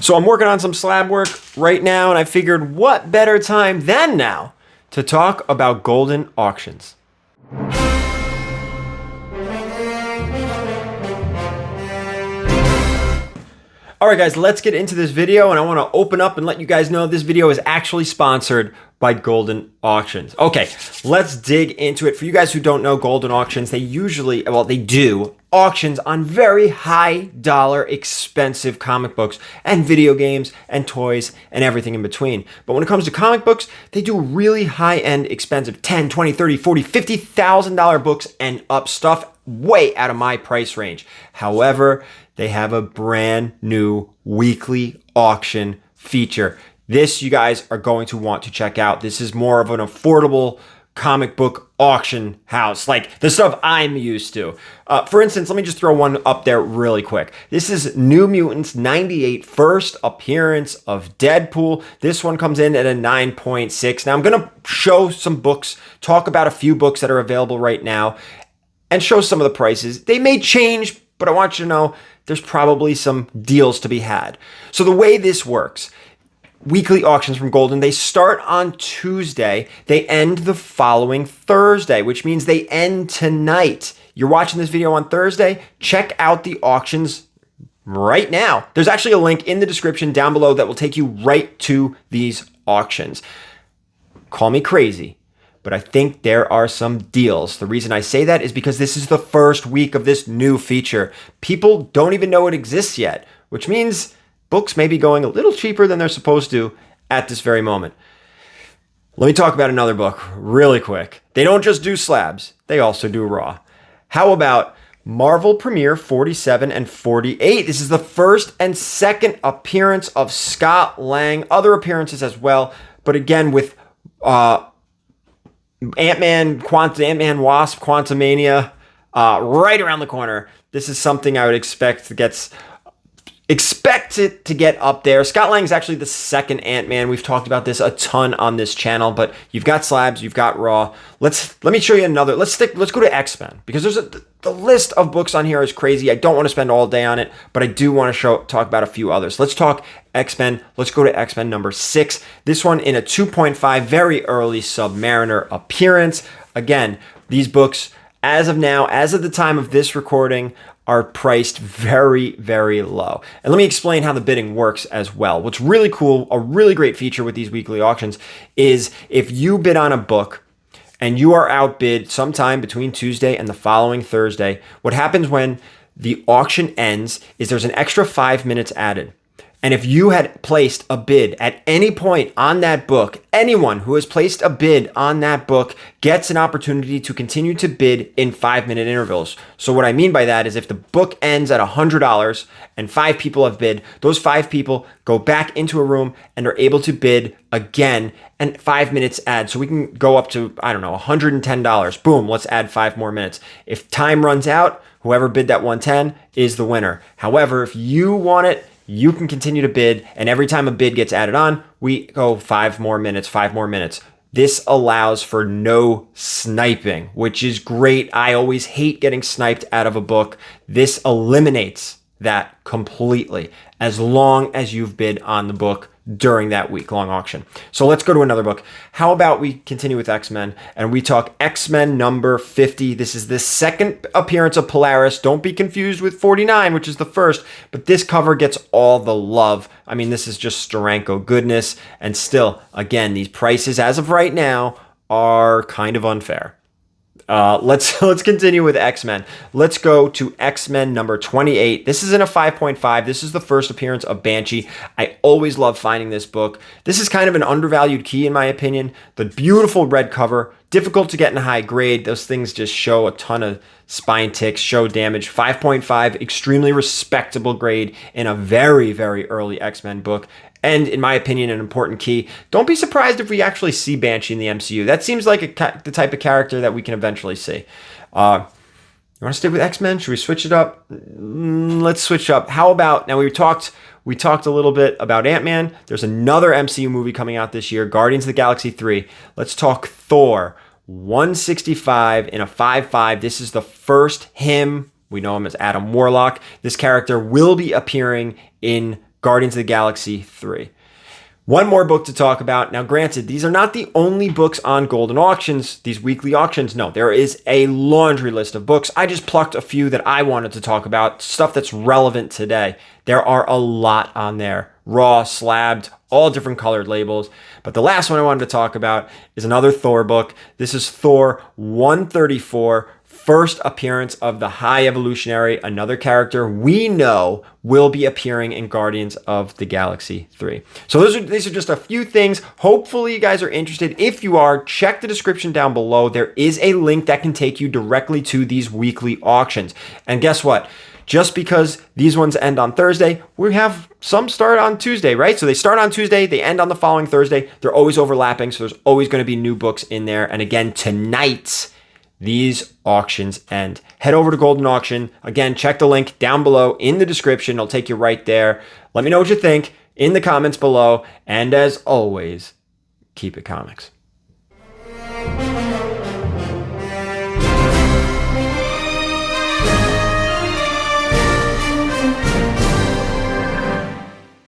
So I'm working on some slab work right now, and I figured what better time than now to talk about Goldin auctions. Alright guys, let's get into this video, and I want to open up and let you guys know this video is actually sponsored by Goldin Auctions. Okay, let's dig into it. For you guys who don't know Goldin Auctions, they do auctions on very high dollar expensive comic books and video games and toys and everything in between. But when it comes to comic books, they do really high-end expensive $10, $20, $30, $40, $50,000 books and up stuff way out of my price range. However, they have a brand new weekly auction feature. This you guys are going to want to check out. This is more of an affordable comic book auction house, like the stuff I'm used to. For instance, let me just throw one up there really quick. This is New Mutants 98, first appearance of Deadpool. This one comes in at a 9.6. Now I'm gonna show some books, talk about a few books that are available right now, and show some of the prices. They may change, but I want you to know there's probably some deals to be had. So the way this works, weekly auctions from Goldin, they start on Tuesday, they end the following Thursday, which means they end tonight. You're watching this video on Thursday, check out the auctions right now. There's actually a link in the description down below that will take you right to these auctions. Call me crazy, but I think there are some deals. The reason I say that is because this is the first week of this new feature. People don't even know it exists yet, which means books may be going a little cheaper than they're supposed to at this very moment. Let me talk about another book really quick. They don't just do slabs, they also do raw. How about Marvel Premiere 47 and 48? This is the first and second appearance of Scott Lang, other appearances as well, but again with Ant-Man, Wasp, Quantumania, right around the corner. This is something I would expect it to get up there. Scott Lang is actually the second Ant-Man. We've talked about this a ton on this channel, but you've got slabs, you've got raw. Let me show you another. Let's go to X-Men, because the list of books on here is crazy. I don't want to spend all day on it, but I do want to talk about a few others. Let's talk X-Men. Let's go to X-Men number 6. This one in a 2.5, very early Submariner appearance. Again, these books, as of now, as of the time of this recording, are priced very, very low. And let me explain how the bidding works as well. What's really cool, a really great feature with these weekly auctions, is if you bid on a book and you are outbid sometime between Tuesday and the following Thursday, what happens when the auction ends is there's an extra 5 minutes added. And if you had placed a bid at any point on that book, anyone who has placed a bid on that book gets an opportunity to continue to bid in 5-minute intervals. So what I mean by that is if the book ends at $100 and 5 people have bid, those 5 people go back into a room and are able to bid again, and 5 minutes add. So we can go up to, I don't know, $110. Boom, let's add 5 more minutes. If time runs out, whoever bid that 110 is the winner. However, if you want it, you can continue to bid, and every time a bid gets added on, we go 5 more minutes. This allows for no sniping, which is great. I always hate getting sniped out of a book. This eliminates that completely, as long as you've bid on the book during that week-long auction. So let's go to another book. How about we continue with X-Men, and we talk X-Men number 50. This is the second appearance of Polaris. Don't be confused with 49, which is the first, but this cover gets all the love. I mean, this is just Steranko goodness, and still, again, these prices as of right now are kind of unfair. Let's continue with X-Men. Let's go to X-Men number 28. This is in a 5.5. This is the first appearance of Banshee. I always love finding this book. This is kind of an undervalued key in my opinion. The beautiful red cover, difficult to get in a high grade. Those things just show a ton of spine ticks, show damage. 5.5, extremely respectable grade in a very, very early X-Men book. And in my opinion, an important key. Don't be surprised if we actually see Banshee in the MCU. That seems like the type of character that we can eventually see. You want to stick with X-Men? Should we switch it up? Let's switch up. How about, now we talked a little bit about Ant-Man. There's another MCU movie coming out this year, Guardians of the Galaxy 3. Let's talk Thor. 165 in a 5.5. This is the first him. We know him as Adam Warlock. This character will be appearing in Guardians of the Galaxy 3. One more book to talk about. Now, granted, these are not the only books on Goldin auctions, these weekly auctions. No, there is a laundry list of books. I just plucked a few that I wanted to talk about, stuff that's relevant today. There are a lot on there. Raw, slabbed, all different colored labels. But the last one I wanted to talk about is another Thor book. This is Thor 134. First appearance of the High Evolutionary, another character we know will be appearing in Guardians of the Galaxy 3. So these are just a few things. Hopefully you guys are interested. If you are, check the description down below. There is a link that can take you directly to these weekly auctions. And guess what? Just because these ones end on Thursday, we have some start on Tuesday, right? So they start on Tuesday, they end on the following Thursday. They're always overlapping, so there's always going to be new books in there. And again, tonight, these auctions end. Head over to Goldin Auction. Again, check the link down below in the description. It'll take you right there. Let me know what you think in the comments below. And as always, keep it comics.